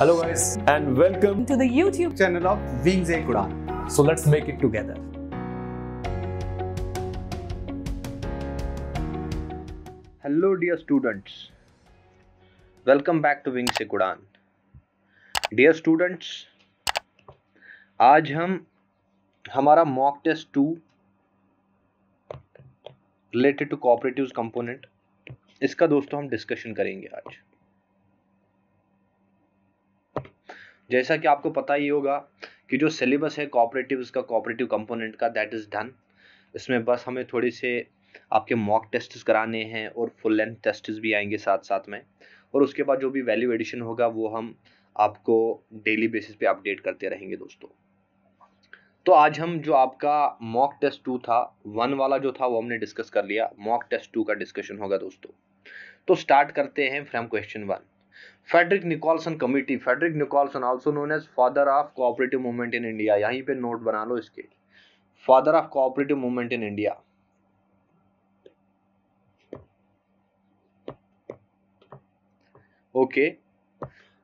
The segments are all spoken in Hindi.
Hello guys and welcome to the YouTube channel of Wings Ek Udan. So let's make it together. Hello dear students, welcome back to Wings Ek Udan. Dear students, आज हम हमारा mock test 2 related to cooperatives component, इसका दोस्तों हम डिस्कशन करेंगे आज। जैसा कि आपको पता ही होगा कि जो सिलेबस है कोऑपरेटिव्स का, कोऑपरेटिव कंपोनेंट का, दैट इज डन। इसमें बस हमें थोड़े से आपके मॉक टेस्ट्स कराने हैं और फुल लेंथ टेस्ट्स भी आएंगे साथ साथ में, और उसके बाद जो भी वैल्यू एडिशन होगा वो हम आपको डेली बेसिस पे अपडेट करते रहेंगे दोस्तों। तो आज हम जो आपका मॉक टेस्ट 2 था, 1 वाला जो था वो हमने डिस्कस कर लिया, मॉक टेस्ट 2 का डिस्कशन होगा दोस्तों। तो स्टार्ट करते हैं from question 1। Frederick Nicholson committee, Frederick Nicholson also known as father of cooperative movement in India, यहीं पे नोट बना लो इसके, father of cooperative movement in India. Okay,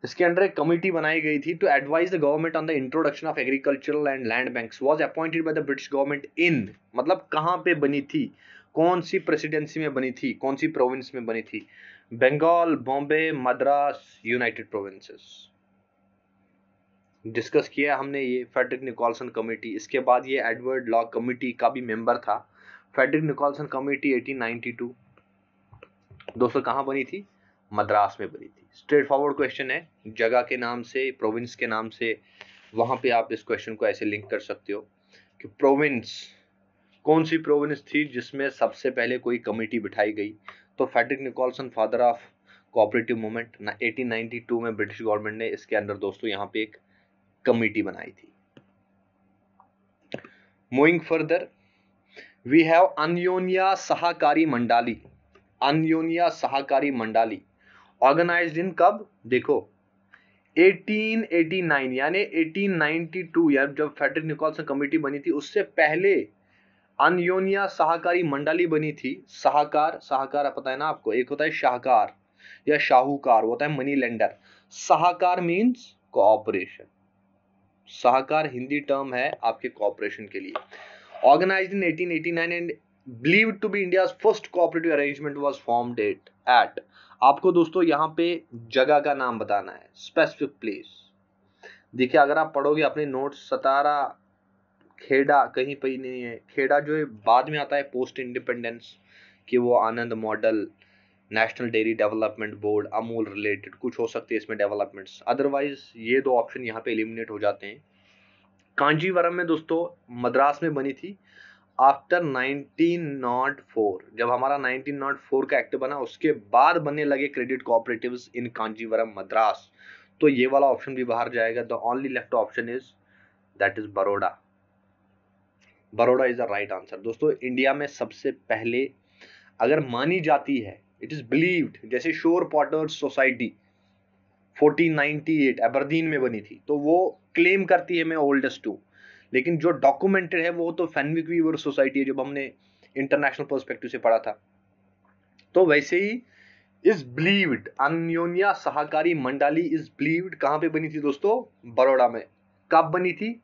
इसके अंडर एक कमिटी बनाई गई थी to advise the government on the introduction of agricultural and land banks, was appointed by the British government in, मतलब कहां पे बनी थी, कौन सी प्रेसिडेंसी में बनी थी, कौन सी प्रोविंस में बनी थी? Bengal, Bombay, Madras, united provinces. Discuss किया हमने ये फेडरिक निकोलसन कमेटी। इसके बाद ये एडवर्ड लॉ कमेटी का भी मेंबर था। फेडरिक निकोलसन कमेटी 1892 दोस्तों कहां बनी थी? मद्रास में बनी थी। स्ट्रेट फॉरवर्ड क्वेश्चन है, जगह के नाम से, प्रोविंस के नाम से, वहां पे आप इस क्वेश्चन को ऐसे लिंक कर सकते हो कि प्रोविंस, कौन सी प्रोविंस थी जिसमें सबसे पहले कोई कमेटी बिठाई गई? तो Frederick Nicholson, father of cooperative movement, 1892 में ब्रिटिश गवर्नमेंट ने इसके अंदर दोस्तों यहाँ पे एक कमेटी बनाई थी। Moving further, we have Anyonya सहकारी मंडाली, अन्योन्या सहकारी मंडाली ऑर्गेनाइज्ड इन कब? देखो 1889 यानी 1892, यार जब फेडरिक निकोलसन कमेटी बनी थी उससे पहले अन्योन्या सहकारी मंडली बनी थी। सहकार, सहकार पता है ना आपको, एक होता है शाहकार या शाहूकार, वो होता है मनी लेंडर। सहकार मींस कोऑपरेशन, सहकार हिंदी टर्म है आपके कोऑपरेशन के लिए। Organised in 1889 and believed to be India's first cooperative arrangement was formed at, आपको दोस्तों यहाँ पे जगह का नाम बताना है, स्पेसिफिक प्लेस। देखिए अगर आप पढ़ोगे अपने नोट्स, सतारा, खेड़ा कहीं पे नहीं है। खेड़ा जो है बाद में आता है पोस्ट इंडिपेंडेंस, कि वो Anand model, national dairy development board, Amul related कुछ हो सकते हैं इसमें डेवलपमेंट्स। अदरवाइज ये दो ऑप्शन यहाँ पे एलिमिनेट हो जाते हैं। कांजीवरम में दोस्तों मद्रास में बनी थी आफ्टर 1904, जब हमारा 1904 का एक्ट बना उसके बाद बनने लगे क्रेडिट कोऑपरेटिव्स इन कांजीवरम मद्रास। तो ये वाला ऑप्शन भी बाहर जाएगा। The only left option is that is Baroda. Baroda is the right answer दोस्तों। इंडिया में सबसे पहले अगर मानी जाती है, इट इज बिलीव्ड, जैसे शोर पॉटर्स सोसाइटी 1498 एबरदीन में बनी थी, तो वो क्लेम करती है मैं ओल्डेस्ट हूं, लेकिन जो डॉक्यूमेंटेड है वो तो फेनविक वीवर सोसाइटी है, जब हमने इंटरनेशनल पर्सपेक्टिव से पढ़ा था। तो वैसे ही इज बिलीव्ड, अन्योन्या सहकारी मंडली इज बिलीव्ड कहां पे बनी थी दोस्तों? बड़ौदा में। कब बनी थी?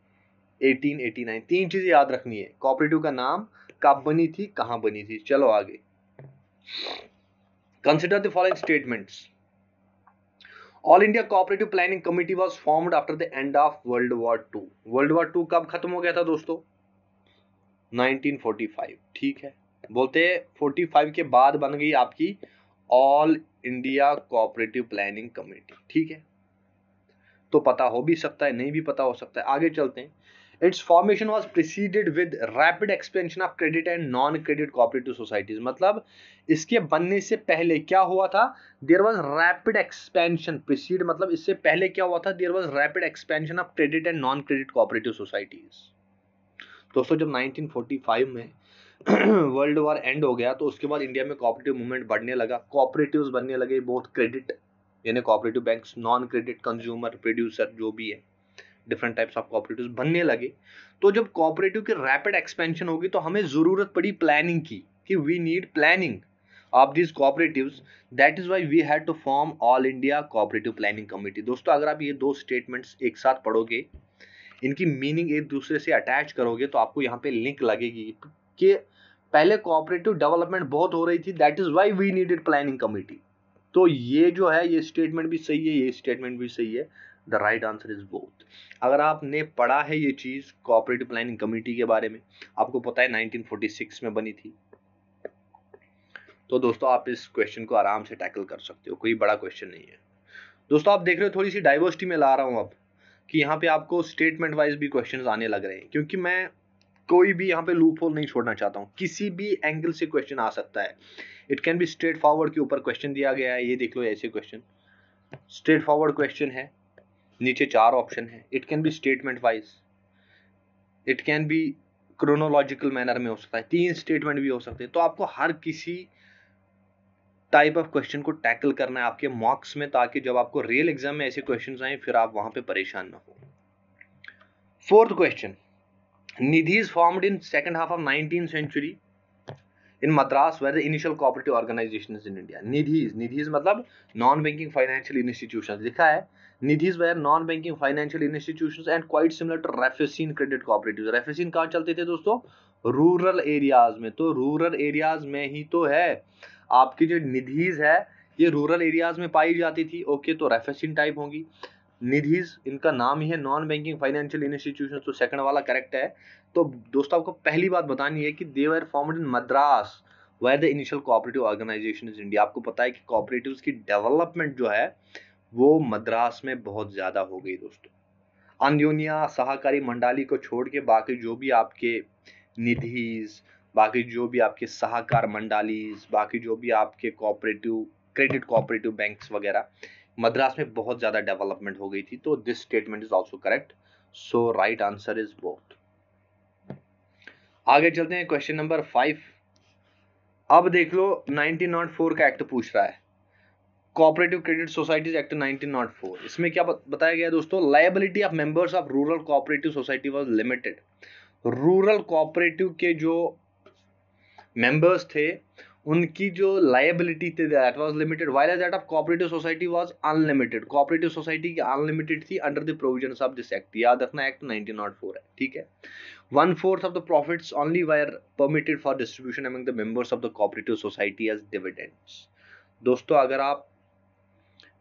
1889। तीन चीजें याद रखनी है, कोऑपरेटिव का नाम, कब बनी थी, कहां बनी थी। चलो आगे, consider the following statements. All India cooperative planning committee was formed after the end of world war 2। World war 2 कब खत्म हो गया था दोस्तों? 1945। ठीक है, बोलते हैं 45 के बाद बन गई आपकी all India cooperative planning committee. ठीक है, तो पता हो भी सकता है, नहीं भी पता हो सकता है। आगे चलते हैं। Its formation was preceded with rapid expansion of credit and non-credit cooperative societies, मतलब इसके बनने से पहले क्या हुआ था? There was rapid expansion, precede मतलब इससे पहले क्या हुआ था? There was rapid expansion of credit and non-credit cooperative societies। दोस्तों जब 1945 में वर्ल्ड वॉर एंड हो गया तो उसके बाद इंडिया में कोऑपरेटिव मूवमेंट बढ़ने लगा, कोऑपरेटिव्स बनने लगे, बहुत क्रेडिट यानी cooperative banks, non credit, consumer, producer जो भी है, डिफरेंट टाइप्स ऑफ कोऑपरेटिव्स बनने लगे। तो जब कोऑपरेटिव की रैपिड एक्सपेंशन होगी तो हमें जरूरत पड़ी प्लानिंग की, कि we need planning. of these cooperatives. That is why we had to form All India Cooperative Planning Committee. दोस्तों अगर आप ये दो स्टेटमेंट्स एक साथ पढ़ोगे, इनकी मीनिंग एक दूसरे से अटैच करोगे, तो आपको यहाँ पे लिंक लगेगी कि पहले कोऑपरेटिव डेवलपमेंट बहुत हो रही थी, that is why we needed planning committee. तो ये जो है, ये स्टेटमेंट भी सही है, ये स्टेटमेंट भी सही है। The right answer is both. अगर आपने पढ़ा है ये चीज कोऑपरेटिव प्लानिंग कमेटी के बारे में, आपको पता है 1946 में बनी थी, तो दोस्तों आप इस क्वेश्चन को आराम से टैकल कर सकते हो, कोई बड़ा क्वेश्चन नहीं है। दोस्तों आप देख रहे हो थोड़ी सी डाइवर्सिटी में ला रहा हूं अब, कि यहाँ पे आपको स्टेटमेंट वाइज भी क्वेश्चंस आने लग रहे हैं, क्योंकि मैं कोई भी यहाँ पे लूप होल नहीं छोड़ना चाहता हूँ। किसी भी एंगल से क्वेश्चन आ सकता है। It can be straight forward के ऊपर क्वेश्चन दिया गया है, ये देख लो ऐसे क्वेश्चन स्ट्रेट फॉरवर्ड क्वेश्चन है, नीचे 4 ऑप्शन है। It can B statement wise, it can B chronological manner में हो सकता है, 3 स्टेटमेंट भी हो सकते हैं। तो आपको हर किसी टाइप ऑफ क्वेश्चन को टैकल करना है आपके मॉक्स में, ताकि जब आपको रियल एग्जाम में ऐसे क्वेश्चंस आए फिर आप वहां पे परेशान ना हो। 4th question, Nidhis formed in second half of 19th century in Madras were the initial cooperative organizations in India. Nidhis मतलब non banking financial institutions लिखा है। Nidhis were non banking financial institutions and quite similar to Raiffeisen credit cooperatives. Raiffeisen कहाँ चलते थे दोस्तों? रूरल एरियाज में। तो रूरल एरियाज में ही तो है आपकी जो निधीज है, ये रूरल एरियाज में पाई जाती थी। ओके, तो Raiffeisen टाइप होंगी निधीज, इनका नाम ही है नॉन बैंकिंग फाइनेंशियल इंस्टीट्यूशन, तो सेकंड वाला करेक्ट है। तो दोस्तों आपको पहली बात बतानी है कि they were formed in Madras where the initial cooperative organisation in India. आपको पता है कि कोऑपरेटिव्स की डेवलपमेंट जो है वो मद्रास में बहुत ज्यादा हो गई दोस्तों। अन्योन्या सहकारी मंडाली को छोड़ के बाकी जो भी आपके निधीज, बाकी जो भी आपके सहकार मंडालीज, बाकी जो भी आपके कोऑपरेटिव क्रेडिट कोऑपरेटिव बैंक्स वगैरह, मद्रास में बहुत ज्यादा डेवलपमेंट हो गई थी। तो this statement is also correct, so right answer is both. आगे चलते हैं क्वेश्चन नंबर 5। अब देख लो 1904 का एक्ट पूछ रहा है, कोऑपरेटिव क्रेडिट सोसाइटीज एक्ट 1904। इसमें क्या बताया गया दोस्तों? Liability of members of rural cooperative society was limited. Rural cooperative के जो मेंबर्स थे उनकी जो लायबिलिटी थी that was limited, while that of cooperative society was unlimited. Cooperative society की अनलिमिटेड थी under the provisions of this act. याद रखना एक्ट 1904 है, ठीक है। 1/4 of the profits only were permitted for distribution among the members of the cooperative society as dividends. दोस्तों अगर आप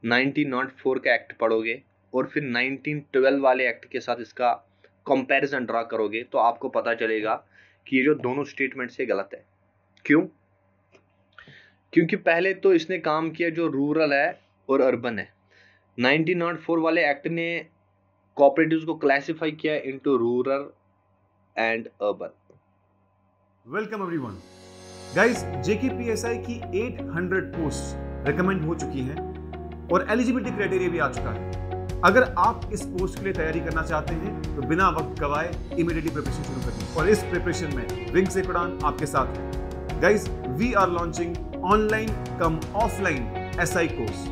1904 का एक्ट पढ़ोगे और फिर 1912 वाले एक्ट के साथ इसका कंपैरिजन ड्रा करोगे तो आपको पता चलेगा कि ये जो दोनों स्टेटमेंट से गलत है। क्यों? क्योंकि पहले तो इसने काम किया जो रूरल है और अर्बन है। 1904 वाले एक्ट ने कोऑपरेटिव्स को क्लासिफाई किया into rural and urban. Welcome everyone guys, JKPSI की 800 पोस्ट रिकमेंड हो चुकी हैं और एलिजिबिलिटी क्राइटेरिया भी आ चुका है। अगर आप इस पोस्ट के लिए तैयारी करना चाहते हैं तो बिना वक्त गवाए इमीडिएटली प्रिपरेशन शुरू करें, और इस प्रिपरेशन में विंग्स एक उड़ान आपके साथ है। Guys, we are launching online cum offline SI course.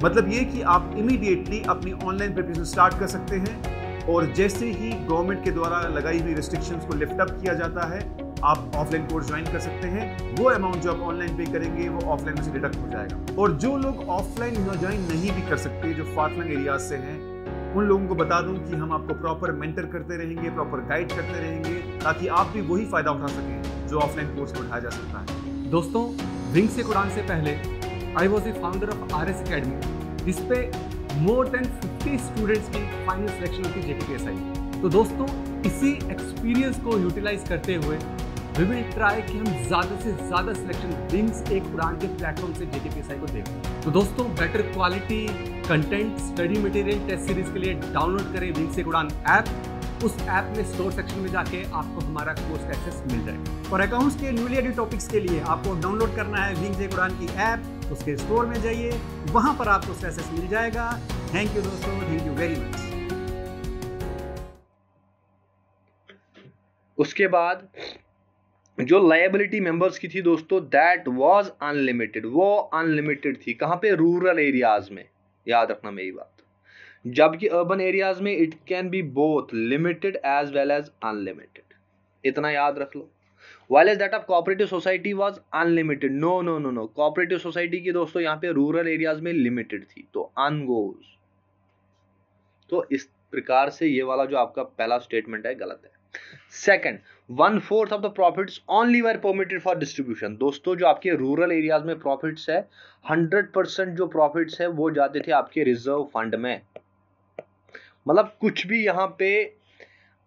मतलब ये कि आप इमीडिएटली अपनी ऑनलाइन प्रिपरेशन स्टार्ट कर सकते हैं, और जैसे ही गवर्नमेंट के द्वारा लगाई हुई रिस्ट्रिक्शंस को लिफ्ट अप किया जाता है आप ऑफलाइन कोर्स ज्वाइन कर सकते हैं। वो अमाउंट जो आप ऑनलाइन पे करेंगे वो ऑफलाइन में से डिडक्ट हो जाएगा। और जो लोग ऑफलाइन ज्वाइन नहीं भी कर सकते, जो फार फ्लंग एरियाज से हैं, उन लोगों को बता दूं कि हम आपको प्रॉपर मेंटर करते रहेंगे, प्रॉपर गाइड करते रहेंगे, ताकि आप भी वही फायदा उठा सकें जो ऑफलाइन कोर्स में उठाया जा सकता है। दोस्तों, विंग्स एक उड़ान से पहले I was the founder of RS academy, जिस पे मोर देन 50 स्टूडेंट्स की फाइनल सिलेक्शन होती है जेकेपीएसआई। तो दोस्तों, इसी एक्सपीरियंस को यूटिलाइज करते हुए वी विल ट्राई कि हम ज़्यादा से ज़्यादा सिलेक्शन विंग्स एक उड़ान के प्लेटफॉर्म से जेकेपीएसआई को दें। तो दोस्तों, better quality content, study material, test series के लिए डाउनलोड करें विंग्स एक उड़ान ऐप। उस ऐप में स्टोर सेक्शन में जाके आपको हमारा कोर्स एक्सेस मिल जाएगा। और अकाउंट्स के न्यूली एडेड टॉपिक्स के लिए आपको डाउनलोड करना है विंग्स एक उड़ान की ऐप। उसके स्टोर में जाइए, वहां पर आपको उसका एक्सेस मिल जाएगा। थैंक यू दोस्तों, थैंक यू वेरी मच। उसके बाद जो लायबिलिटी मेंबर्स की थी दोस्तों, दैट वाज अनलिमिटेड। वो अनलिमिटेड थी कहां पे? रूरल एरियाज में। याद रखना मेरी बात। जबकि अर्बन एरियाज में it can be both limited as well as unlimited. इतना याद रख लो। while as that of cooperative society was unlimited. No, cooperative society की दोस्तों यहाँ पे रूरल एरियाज में लिमिटेड थी, तो अनगोज। तो इस प्रकार से ये वाला जो आपका पहला स्टेटमेंट है गलत है। Second, 1/4 of the profits only were permitted for distribution. दोस्तों जो आपके रूरल एरियाज में प्रॉफिट्स है 100% जो प्रॉफिट्स है वो जाते थे आपके रिजर्व फंड में, मतलब कुछ भी यहाँ पे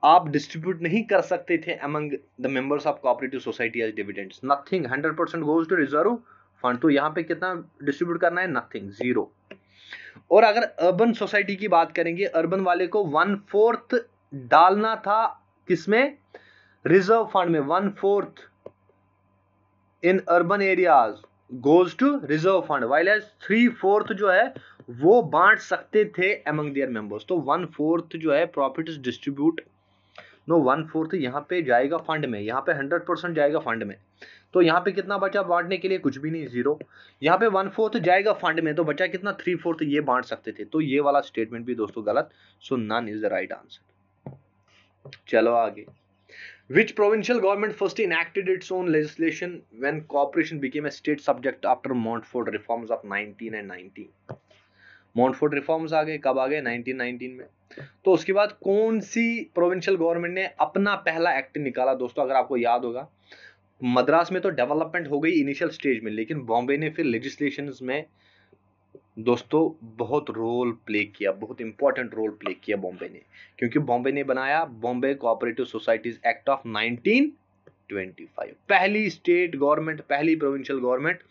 आप डिस्ट्रीब्यूट नहीं कर सकते थे among the members of cooperative society as dividends, nothing, 100% goes to reserve fund. तो यहाँ पे कितना डिस्ट्रीब्यूट करना है, नथिंग, 0। और अगर अर्बन सोसाइटी की बात करेंगे, अर्बन वाले को 1/4 डालना था किसमें, रिजर्व फंड में। 1/4 in urban areas goes to reserve fund, while as 3/4 जो है वो बांट सकते थे अमंग देयर मेंबर्स। तो 1/4 जो है प्रॉफिट डिस्ट्रीब्यूट, 1/4 यहाँ पे जाएगा फंड में, यहाँ पे 100% जाएगा फंड में। तो यहाँ पे कितना बचा बांटने के लिए, कुछ भी नहीं, 0। यहाँ पे 1/4 जाएगा फंड में, तो बचा कितना, 3/4 ये बांट सकते थे। तो ये वाला स्टेटमेंट भी दोस्तों गलत। So none is the right answer. चलो आगे। Which provincial government first enacted its own legislation when cooperation became a state subject after Montfort reforms of 19 and 19? Montfort reforms आ गए, कब आ गए, 1919 में। तो उसके बाद कौन सी प्रोविंशियल गवर्नमेंट ने अपना पहला एक्ट निकाला दोस्तों, अगर आपको याद होगा, मद्रास में तो डेवलपमेंट हो गई इनिशियल स्टेज में, लेकिन बॉम्बे ने फिर लेजिस्लेशंस में दोस्तों बहुत रोल प्ले किया, बहुत इंपॉर्टेंट रोल प्ले किया बॉम्बे ने, क्योंकि बॉम्बे ने बनाया Bombay cooperative societies act of 1925, पहली स्टेट गवर्नमेंट, पहली प्रोविंशियल गवर्नमेंट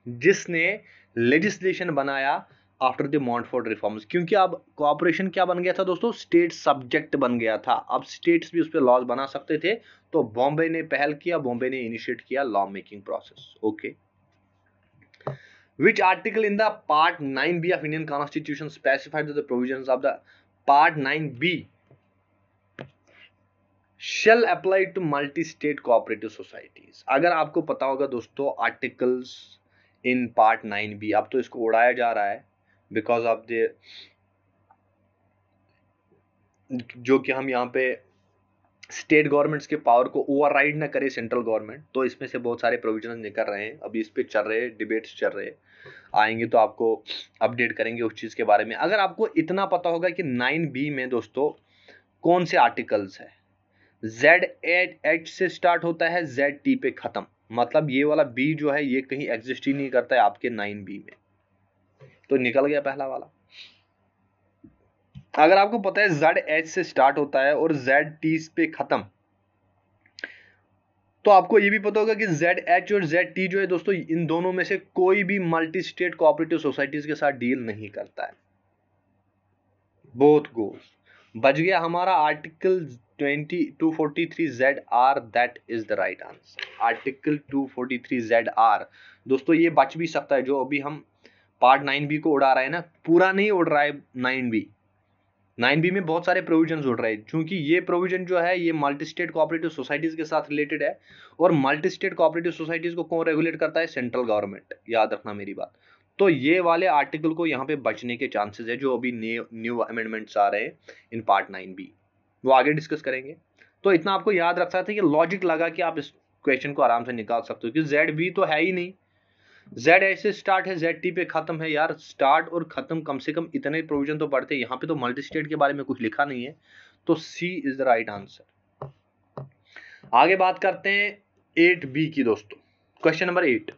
जिसने लेजिस्लेशन बनाया आफ्टर द मॉन्टफोर्ट रिफॉर्म्स। क्योंकि अब कोऑपरेशन क्या बन गया था दोस्तों, स्टेट सब्जेक्ट बन गया था, अब स्टेट्स भी उस पर लॉज बना सकते थे। तो बॉम्बे ने पहल किया, बॉम्बे ने इनिशिएट किया law making process. Okay. Which article in the Part 9B of Indian Constitution specified that the provisions of the Part 9B shall apply to multi-state cooperative societies? अगर आपको पता होगा दोस्तों आर्टिकल्स इन Part 9B, अब तो इसको उड़ाया जा रहा है बिकॉज ऑफ द, जो कि हम यहाँ पे स्टेट गवर्नमेंट्स के पावर को ओवरराइड ना करे सेंट्रल गवर्नमेंट, तो इसमें से बहुत सारे प्रोविजन निकल रहे हैं, अभी इस पे चल रहे हैं, डिबेट्स चल रहे हैं, आएंगे तो आपको अपडेट करेंगे उस चीज के बारे में। अगर आपको इतना पता होगा कि 9B में दोस्तों कौन से आर्टिकल्स है, ZH से स्टार्ट होता है, ZT पे खत्म, मतलब ये वाला B जो है ये कहीं एग्जिस्ट ही नहीं करता है आपके 9B में, तो निकल गया पहला वाला। अगर आपको पता है ZH से स्टार्ट होता है और ZT पे खत्म, तो आपको ये भी पता होगा कि ZH और ZT जो है दोस्तों इन दोनों में से कोई भी मल्टी स्टेट कोऑपरेटिव सोसाइटीज के साथ डील नहीं करता है, बोथ गोज। बच गया हमारा article 243ZR, that is the right answer. Article 243ZR दोस्तों ये बच भी सकता है, जो अभी हम पार्ट 9B को उड़ा रहे हैं ना, पूरा नहीं उड़ रहा है 9B में बहुत सारे प्रोविजंस उड़ रहे हैं, क्योंकि ये प्रोविजन जो है ये मल्टी स्टेट कोऑपरेटिव सोसाइटीज के साथ रिलेटेड है, और मल्टी स्टेट कोऑपरेटिव सोसाइटीज को कौन रेगुलेट करता है, सेंट्रल गवर्नमेंट, याद रखना मेरी बात। तो ये वाले आर्टिकल को यहाँ पे बचने के चांसेस है, जो अभी न्यू अमेंडमेंट्स आ रहे हैं इन पार्ट 9B, वो आगे डिस्कस करेंगे। तो इतना आपको याद रख सकते हैं कि लॉजिक लगा कि आप इस क्वेश्चन को आराम से निकाल सकते हो, कि ZB तो है ही नहीं, ZH से स्टार्ट है, ZT पे खत्म है। यार स्टार्ट और खत्म कम से कम इतने प्रोविजन तो पढ़ते हैं, यहाँ पे तो मल्टी स्टेट के बारे में कुछ लिखा नहीं है, तो C is the right answer. आगे बात करते हैं 8B की दोस्तों। Question number 8,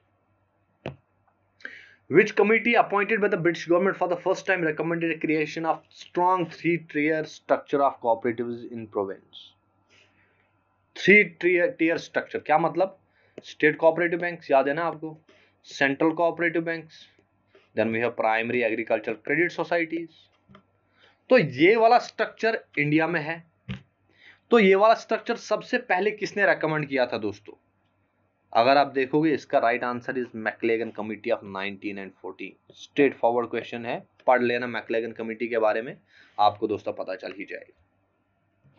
Which committee appointed by the British government for the first time recommended a creation of strong 3-tier structure of cooperatives in province? 3-tier structure क्या मतलब, स्टेट कोऑपरेटिव बैंक्स याद है ना आपको, central cooperative banks, then we have primary agriculture credit societies. तो ये वाला स्ट्रक्चर इंडिया में है। तो ये वाला स्ट्रक्चर सबसे पहले किसने रेकमेंड किया था दोस्तों, अगर आप देखोगे इसका right answer is McLagan committee of 19 and 14। Straight forward question है, पढ़ लेना मैक्लेगन कमिटी के बारे में, आपको दोस्तों पता चल ही जाएगा।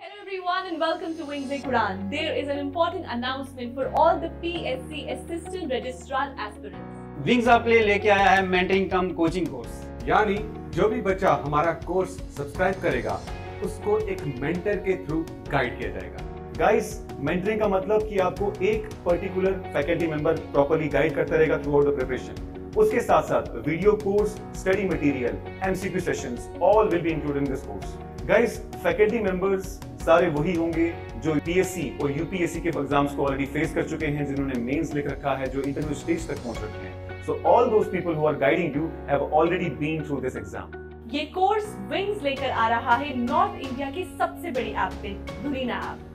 Hello everyone and welcome to Wings Quran. There is an important announcement for all the PSC Assistant Registrar aspirants. Wings आपके लिए लेके आया है मेंटरिंग कम कोचिंग कोर्स, यानी जो भी बच्चा हमारा कोर्स सब्सक्राइब करेगा उसको एक मेंटर के थ्रू गाइड किया जाएगा। गाइस, मेंटरिंग का मतलब कि आपको एक particular faculty member properly guide करता रहेगा थ्रू आउट द प्रिपरेशन। उसके साथ साथ video course, study material, MCQ sessions, all will be included in this course. Guys, faculty members सारे वही होंगे जो पीएससी और यूपीएससी के एग्जाम्स को ऑलरेडी फेस कर चुके हैं, जिन्होंने मेंस लिख रखा है, जो इंटरव्यू स्टेज तक पहुंच रखे हैं। So all those people who are guiding you have already been through this exam. ये कोर्स विंग्स लेकर आ रहा है नॉर्थ इंडिया की सबसे बड़ी ऐप पे, दुरीना app.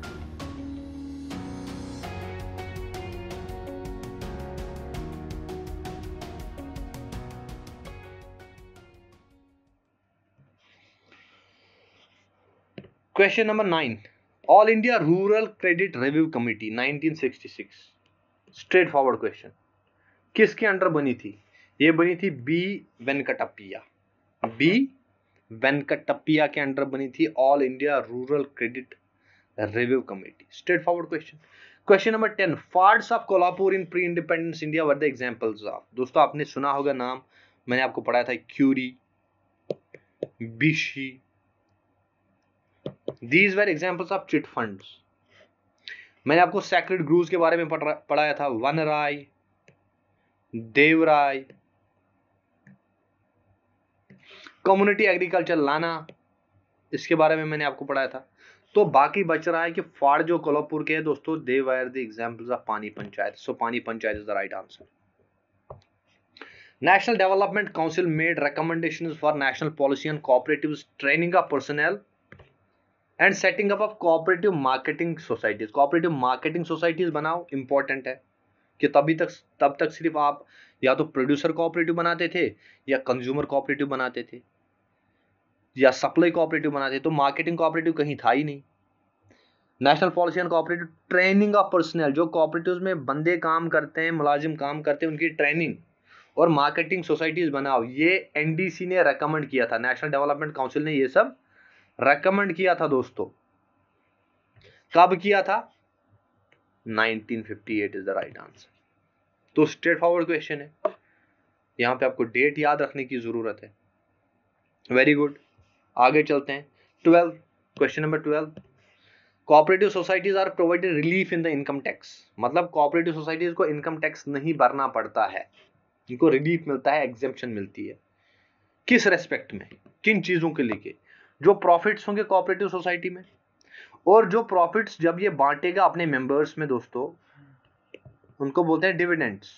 Question number 9, all India rural credit review committee 1966, straightforward question, किसके अंडर बनी थी? ये बनी थी बी वेंकटप्पैया, बी वेंकटप्पैया के अंडर बनी थी all India rural credit review committee. Straightforward question. Question number 10, फार्ड्स of Kolhapur in pre independence India were the examples of. दोस्तों आपने सुना होगा नाम, मैंने आपको पढ़ाया था, kuri, bishi, These were examples of chit funds. मैंने आपको सैक्रेड ग्रूव्स के बारे में पढ़ाया था, वन राय, देवराय, कम्युनिटी एग्रीकल्चर लाना, इसके बारे में मैंने आपको पढ़ाया था। तो बाकी बच रहा है कि फाड़ जो कोल्हापुर के है दोस्तों, दे वर द एग्जांपल्स ऑफ पानी पंचायत। सो पानी panchayat is the right answer. National development council made recommendations for national policy on cooperatives, training of personnel and setting up of cooperative marketing societies. Cooperative marketing societies बनाओ, इंपॉर्टेंट है कि तब तक सिर्फ आप या तो प्रोड्यूसर कोऑपरेटिव बनाते थे, या कंज्यूमर कोऑपरेटिव बनाते थे, या सप्लाई कोऑपरेटिव बनाते थे, तो मार्केटिंग कोऑपरेटिव कहीं था ही नहीं। National policy on cooperative, training of personal, जो कोऑपरेटिव्स में बंदे काम करते हैं, मुलाजिम काम करते हैं, उनकी ट्रेनिंग और मार्केटिंग सोसाइटीज बनाओ। ये एनडीसी ने रेकमेंड किया था, नेशनल डेवलपमेंट काउंसिल ने ये सब रेकमेंड किया था दोस्तों। कब किया था? 1958 इज द राइट आंसर। तो स्ट्रेट फॉरवर्ड क्वेश्चन है, यहां पे आपको डेट याद रखने की जरूरत है। वेरी गुड, आगे चलते हैं। 12, question number 12, cooperative societies are provided relief in the income tax. मतलब कोऑपरेटिव सोसाइटीज को इनकम टैक्स नहीं भरना पड़ता है, इनको रिलीफ मिलता है, एग्जेम्पशन मिलती है। किस रेस्पेक्ट में, किन चीजों के लिए? जो प्रॉफिट्स होंगे कोऑपरेटिव सोसाइटी में, और जो प्रॉफिट्स जब ये बांटेगा अपने मेंबर्स में दोस्तों, उनको बोलते हैं डिविडेंड्स।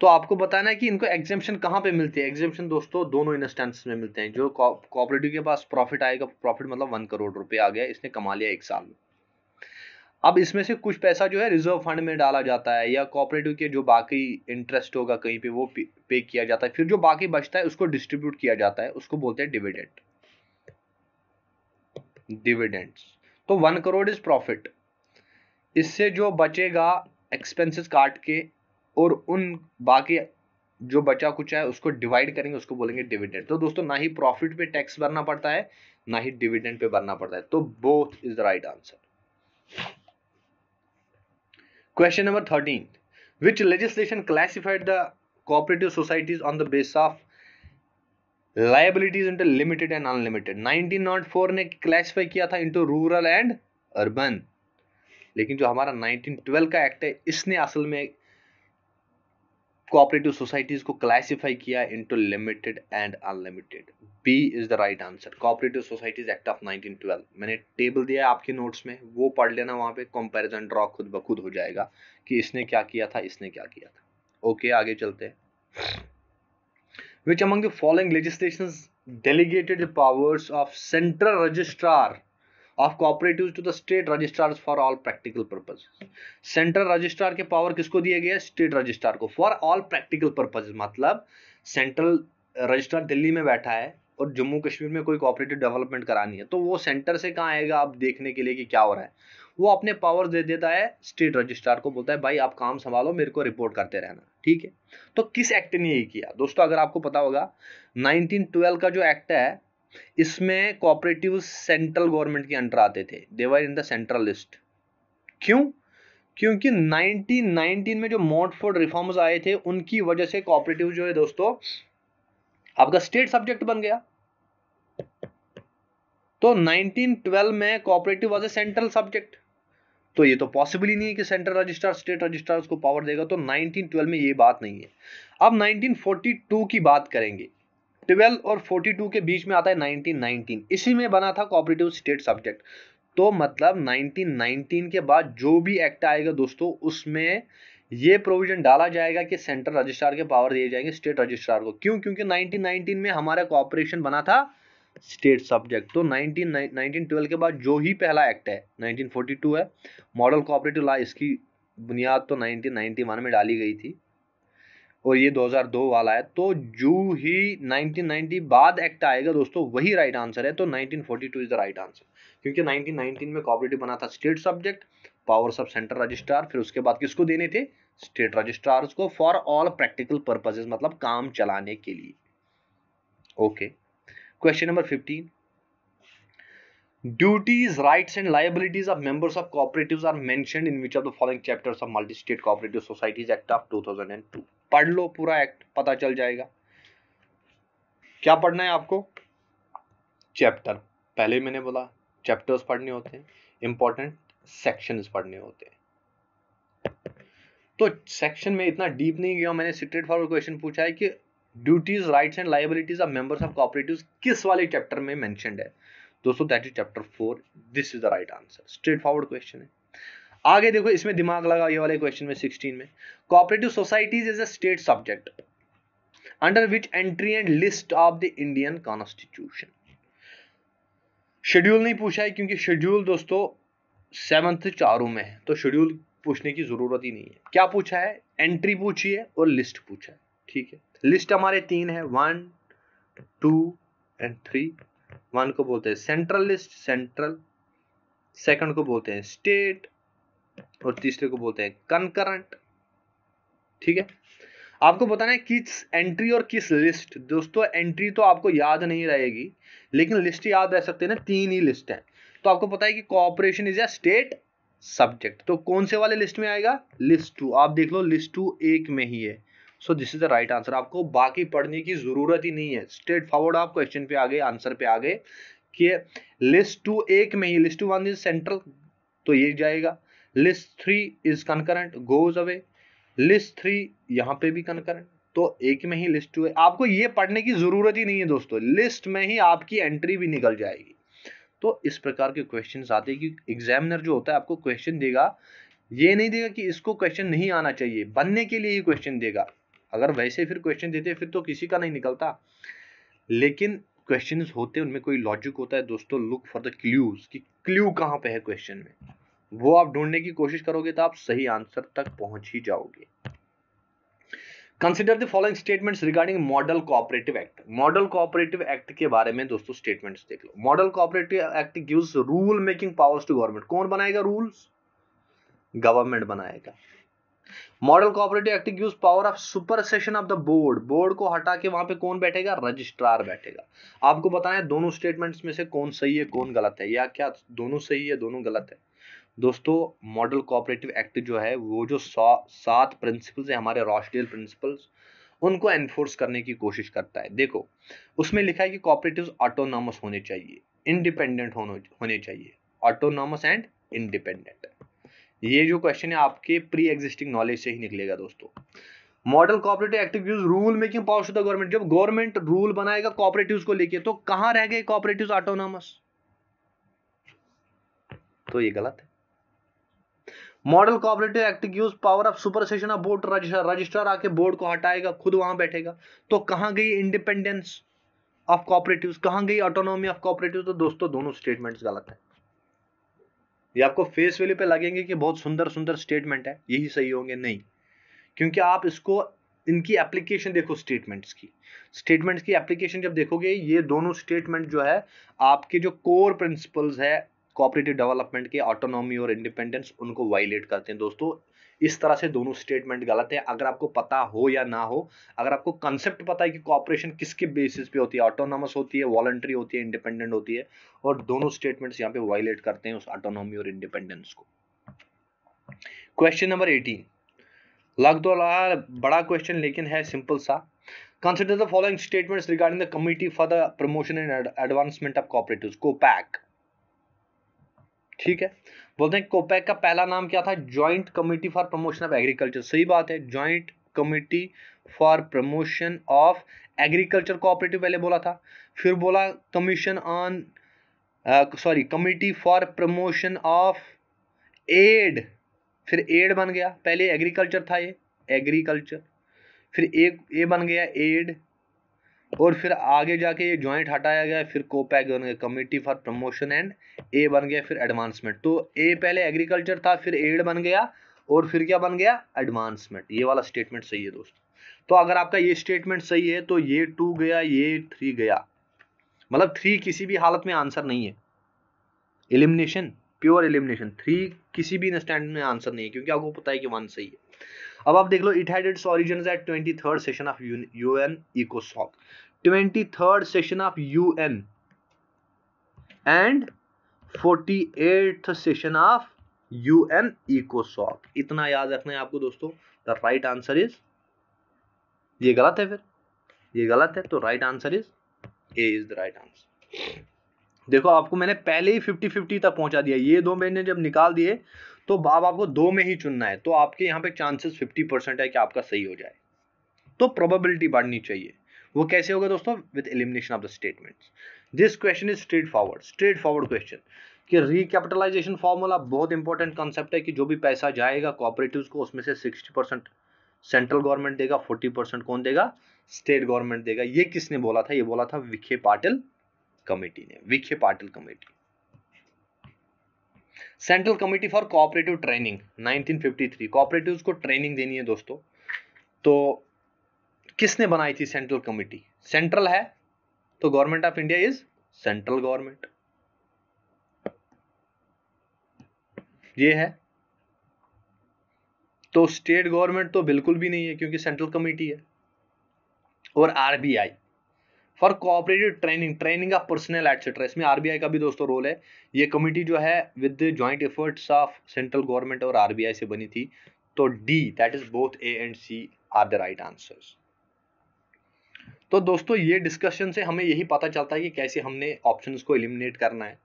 तो आपको बताना है कि इनको एग्जेम्पशन कहां पे मिलती है। एग्जेम्पशन दोस्तों दोनों इंस्टेंस में मिलते हैं। जो कोऑपरेटिव के पास प्रॉफिट आएगा, प्रॉफिट मतलब 1 करोड़ रुपए आ गया, इसने कमा लिया 1 साल में, अब इसमें से कुछ पैसा जो है रिजर्व फंड में डाला जाता है, या कोऑपरेटिव के जो बाकी इंटरेस्ट होगा कहीं पे वो पे किया जाता है, फिर जो बाकी बचता है उसको डिस्ट्रीब्यूट किया जाता है, उसको बोलते हैं डिविडेंड, डिविडेंड्स। तो 1 करोड़ इज प्रॉफिट, इससे जो बचेगा एक्सपेंसेस काट के, और उन बाकी जो बचा कुछ है उसको डिवाइड करेंगे, उसको बोलेंगे डिविडेंड। तो दोस्तों ना ही प्रॉफिट पे टैक्स भरना पड़ता है, ना ही डिविडेंड पे भरना पड़ता है। तो both is the right answer. Question number 13, which legislation classified the cooperative societies on the basis of liabilities into limited and unlimited? 1904 ने क्लैसिफाई किया था into rural and urban, लेकिन जो हमारा 1912 का एक्ट है, इसने असल में कोऑपरेटिव सोसाइटीज को क्लासिफाई किया into limited and unlimited. B is the right answer, cooperative societies act of 1912। मैंने टेबल दिया है आपके नोट्स में, वो पढ़ लेना, वहां पे कंपैरिजन ड्रॉ खुद ब खुद हो जाएगा कि इसने क्या किया था, इसने क्या किया था। ओके, आगे चलते हैं। Which among the following legislations delegated the powers of central registrar of cooperatives to the state registrars for all practical purposes? Central registrar के पावर किसको दिए गए? स्टेट रजिस्ट्रार को, फॉर ऑल प्रैक्टिकल पर्पसेस। मतलब सेंट्रल रजिस्ट्रार दिल्ली में बैठा है और जम्मू कश्मीर में कोई कोऑपरेटिव डेवलपमेंट करानी है, तो वो सेंटर से कहाँ आएगा आप देखने के लिए कि क्या हो रहा है, वो अपने पावर दे देता है स्टेट रजिस्ट्रार को, बोलता है भाई आप काम संभालो, मेरे को रिपोर्ट करते रहना, ठीक है। तो किस एक्ट ने ये किया दोस्तों? अगर आपको पता होगा 1912 का जो एक्ट है, इसमें कोऑपरेटिव सेंट्रल गवर्नमेंट के अंडर आते थे, दे वर इन द सेंट्रल लिस्ट। क्यों? क्योंकि 1919 में जो मॉन्टफोर्ड रिफॉर्म्स आए थे, उनकी वजह से कोऑपरेटिव जो है दोस्तों आपका स्टेट सब्जेक्ट बन गया। तो 1912 में cooperative was a central subject, तो ये तो पॉसिबल ही नहीं है कि सेंट्रल रजिस्ट्रार स्टेट रजिस्ट्रार को पावर देगा, तो 1912 में ये बात नहीं है। अब 1942 की बात करेंगे। 12 और 42 के बीच में आता है 1919, इसी में बना था कोऑपरेटिव स्टेट सब्जेक्ट। तो मतलब 1919 के बाद जो भी एक्ट आएगा दोस्तों, उसमें ये प्रोविजन डाला जाएगा कि सेंट्रल रजिस्ट्रार के पावर दिए जाएंगे स्टेट रजिस्ट्रार को। क्यों? क्योंकि 1919 में हमारा कोऑपरेशन बना था स्टेट सब्जेक्ट। तो 1912 के बाद जो ही पहला एक्ट है 1942 है, मॉडल कोऑपरेटिव लॉ, इसकी बुनियाद तो 1991 में डाली गई थी और ये 2002 वाला है। तो जो ही 1990 बाद एक्ट आएगा दोस्तों, वही राइट आंसर है। तो 1942 इज द राइट आंसर, क्योंकि 1919 में कोऑपरेटिव बना था state subject, powers of central registrar, फिर उसके बाद किसको देने थे? स्टेट रजिस्ट्रार्स को, फॉर ऑल प्रैक्टिकल पर्पसेस, मतलब काम चलाने के लिए। Okay, question number 15, duties, rights and liabilities of members of cooperatives are mentioned in which of the following chapters of Multi-State Cooperative Societies Act of 2002? पढ़ लो पूरा एक्ट, पता चल जाएगा। क्या पढ़ना है आपको? चैप्टर, पहले मैंने बोला चैप्टर्स पढ़ने होते हैं, इंपॉर्टेंट सेक्शंस पढ़ने होते हैं। तो सेक्शन में इतना डीप नहीं गया, मैंने स्ट्रेट फॉरवर्ड क्वेश्चन पूछा है कि duties, rights and liabilities of members of cooperatives किस वाले चैप्टर में मेंशन्ड है दोस्तों? That is chapter 4। This is the right answer, straight forward question है। आगे देखो, इसमें दिमाग लगा, ये वाले क्वेश्चन में 16 में, cooperative societies is a state subject under which entry and list of the Indian constitution. Schedule नहीं पूछा है, क्योंकि शेड्यूल दोस्तों 7th चारों में है, तो शेड्यूल पूछने की जरूरत ही नहीं है। क्या पूछा है? एंट्री पूछी है और लिस्ट पूछा है। ठीक है, लिस्ट हमारे 3 है, 1, 2 एंड 3। 1 को बोलते हैं सेंट्रल लिस्ट, सेंट्रल, सेकंड को बोलते हैं स्टेट, और तीसरे को बोलते हैं कंकरेंट। ठीक है, आपको बताना है किस एंट्री और किस लिस्ट। दोस्तों एंट्री तो आपको याद नहीं रहेगी, लेकिन लिस्ट याद रह सकते हैं ना, 3 ही लिस्ट है। तो आपको पता है कि cooperation is a state subject, तो कौन से वाले लिस्ट में आएगा? लिस्ट 2। आप देख लो, लिस्ट 2 एक में ही है। So this is the right answer. आपको बाकी पढ़ने की जरूरत ही नहीं है, स्ट्रेट फॉरवर्ड आप क्वेश्चन पे आगे, आंसर पे आगे कि लिस्ट 2 एक में ही, लिस्ट 1 इज सेंट्रल, तो ये जाएगा। List 3 is concurrent, goes away. List 3 यहां पे भी कंकरेंट, तो एक में ही लिस्ट 2 है। आपको ये पढ़ने की जरूरत ही नहीं है दोस्तों, लिस्ट में ही आपकी एंट्री भी निकल जाएगी। तो इस प्रकार के क्वेश्चंस आते हैं कि एग्जामिनर जो होता है आपको क्वेश्चन देगा, ये नहीं देगा कि इसको क्वेश्चन नहीं आना चाहिए, बनने के लिए ही क्वेश्चन देगा। अगर वैसे फिर क्वेश्चन देते फिर तो किसी का नहीं निकलता, लेकिन क्वेश्चंस होते हैं उनमें कोई लॉजिक होता है दोस्तों। लुक फॉर द क्लूज, कि क्लू कहां पे है क्वेश्चन में, वो आप ढूंढने की कोशिश करोगे तो आप सही आंसर तक पहुंच ही जाओगे। Consider the following statements regarding model cooperative act. Model cooperative act के बारे में दोस्तों स्टेटमेंट्स देख लो। Model cooperative act gives rule making powers to government. कौन बनाएगा रूल्स? गवर्नमेंट बनाएगा। Model cooperative act gives power of supersession of the board. Board को हटा के वहां पे कौन बैठेगा? रजिस्ट्रार बैठेगा। आपको बताना है दोनों स्टेटमेंट्स में से कौन सही है कौन गलत है, या क्या दोनों सही है दोनों गलत है? दोस्तों मॉडल कोऑपरेटिव एक्ट जो है वो जो 7 प्रिंसिपल्स है हमारे रॉचडेल प्रिंसिपल्स, उनको एनफोर्स करने की कोशिश करता है। देखो उसमें लिखा है कि कोऑपरेटिव्स ऑटोनॉमस होने चाहिए, इंडिपेंडेंट होने चाहिए, ऑटोनॉमस एंड इंडिपेंडेंट। ये जो क्वेश्चन है आपके प्री एग्जिस्टिंग नॉलेज से ही निकलेगा दोस्तों। Model cooperative act gives rule making powers to the government. जब गवर्नमेंट रूल बनाएगा कोऑपरेटिव्स को लेके, तो कहां रह गए कोऑपरेटिव्स ऑटोनॉमस? तो ये गलत है। Model cooperative act gives power of supersession of board registrar. Registrar आके बोर्ड को हटाएगा, खुद वहां बैठेगा। तो कहां गई इंडिपेंडेंस ऑफ कोऑपरेटिव्स, कहां गई ऑटोनॉमी ऑफ कोऑपरेटिव्स? तो दोस्तों दोनों स्टेटमेंट्स गलत है। ये आपको फेस वैल्यू पे लगेंगे कि बहुत सुंदर सुंदर स्टेटमेंट है, यही सही होंगे, नहीं, क्योंकि आप इसको इनकी एप्लीकेशन देखो। स्टेटमेंट्स की एप्लीकेशन जब देखोगे, ये दोनों स्टेटमेंट जो है आपके जो कोर प्रिंसिपल्स है कोऑपरेटिव डेवलपमेंट के, ऑटोनॉमी और इंडिपेंडेंस, उनको वायलेट करते हैं दोस्तों। इस तरह से दोनों स्टेटमेंट गलत है। अगर आपको पता हो या ना हो, अगर आपको कंसेप्ट पता है कि कोऑपरेशन किसके बेसिस पे होती है, ऑटोनॉमस होती है, वॉलंटरी होती है, इंडिपेंडेंट होती है, और दोनों स्टेटमेंट्स यहाँ पे वायलेट करते हैं उस ऑटोनॉमी और इंडिपेंडेंस को। क्वेश्चन नंबर 18 लग तो रहा बड़ा क्वेश्चन, लेकिन है सिंपल सा। Consider the following statements regarding the Committee for the Promotion and Advancement of Cooperatives, COPAC. ठीक है, बोलते हैं कोपैक का पहला नाम क्या था? Joint committee for promotion of agriculture. सही बात है, joint committee for promotion of agriculture cooperative पहले बोला था, फिर बोला commission on committee for promotion of aid, फिर एड बन गया, पहले एग्रीकल्चर था ये एग्रीकल्चर, फिर ए बन गया एड, और फिर आगे जाके ये जॉइंट हटाया गया, फिर कोपैक बन गया कमिटी फॉर प्रमोशन एंड ए बन गया, फिर एडवांसमेंट। तो ए पहले एग्रीकल्चर था, फिर एड बन गया, और फिर क्या बन गया? एडवांसमेंट। ये वाला स्टेटमेंट सही है दोस्तों। तो अगर आपका ये स्टेटमेंट सही है तो ये 2 गया, ये 3 गया, मतलब 3 किसी भी हालत में आंसर नहीं है, एलिमिनेशन, प्योर एलिमिनेशन। 3 किसी भी इंस्टेंट में आंसर नहीं है, क्योंकि आपको पता है कि 1 सही है। अब आप देख लो, it had its origins at 23rd session of UN इकोसॉक, 23rd session of UN and 48th session of UN इकोसॉक। इतना याद रखना है आपको दोस्तों। द राइट आंसर इज, ये गलत है, फिर ये गलत है, तो right answer is a is the right answer. देखो आपको मैंने पहले ही 50-50 तक पहुंचा दिया, ये 2 मैंने जब निकाल दिए तो अब आपको 2 में ही चुनना है, तो आपके यहाँ पे चांसेस 50% है कि आपका सही हो जाए, तो प्रोबेबिलिटी बढ़नी चाहिए। वो कैसे होगा दोस्तों? With elimination of the statements. This question is straight forward question कि रिकैपिटलाइजेशन फॉर्मूला बहुत इंपॉर्टेंट कॉन्सेप्ट है कि जो भी पैसा जाएगा कोऑपरेटिव्स को, उसमें से 60% सेंट्रल गवर्नमेंट देगा, 40% कौन देगा? स्टेट गवर्नमेंट देगा। ये किसने बोला था? ये बोला था विखे पाटिल कमेटी ने, Vikhe Patil committee. Central committee for cooperative training 1953, कोऑपरेटिव्स को ट्रेनिंग देनी है दोस्तों, तो किसने बनाई थी सेंट्रल कमेटी? सेंट्रल है तो government of India is central government, ये है। तो स्टेट गवर्नमेंट तो बिल्कुल भी नहीं है, क्योंकि सेंट्रल कमेटी है। और RBI for cooperative training of personnel etcetera, इसमें आरबीआई का भी दोस्तों रोल है। ये कमेटी जो है with joint efforts of central government और आरबीआई से बनी थी। तो D, that is both A and C are the right answers. तो दोस्तों ये डिस्कशन से हमें यही पता चलता है कि कैसे हमने ऑप्शंस को एलिमिनेट करना है,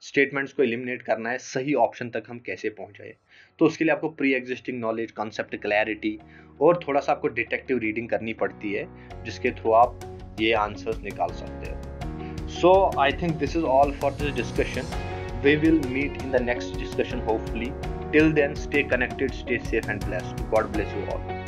स्टेटमेंट्स को एलिमिनेट करना है, सही ऑप्शन तक हम कैसे पहुंचे। तो उसके लिए आपको pre existing knowledge, concept clarity और थोड़ा सा आपको डिटेक्टिव रीडिंग करनी पड़ती है, जिसके थ्रू आप ये आंसर्स निकाल सकते हो। So I think this is all for this discussion. We will meet in the next discussion hopefully. Till then, stay connected, stay safe and blessed. God bless you all.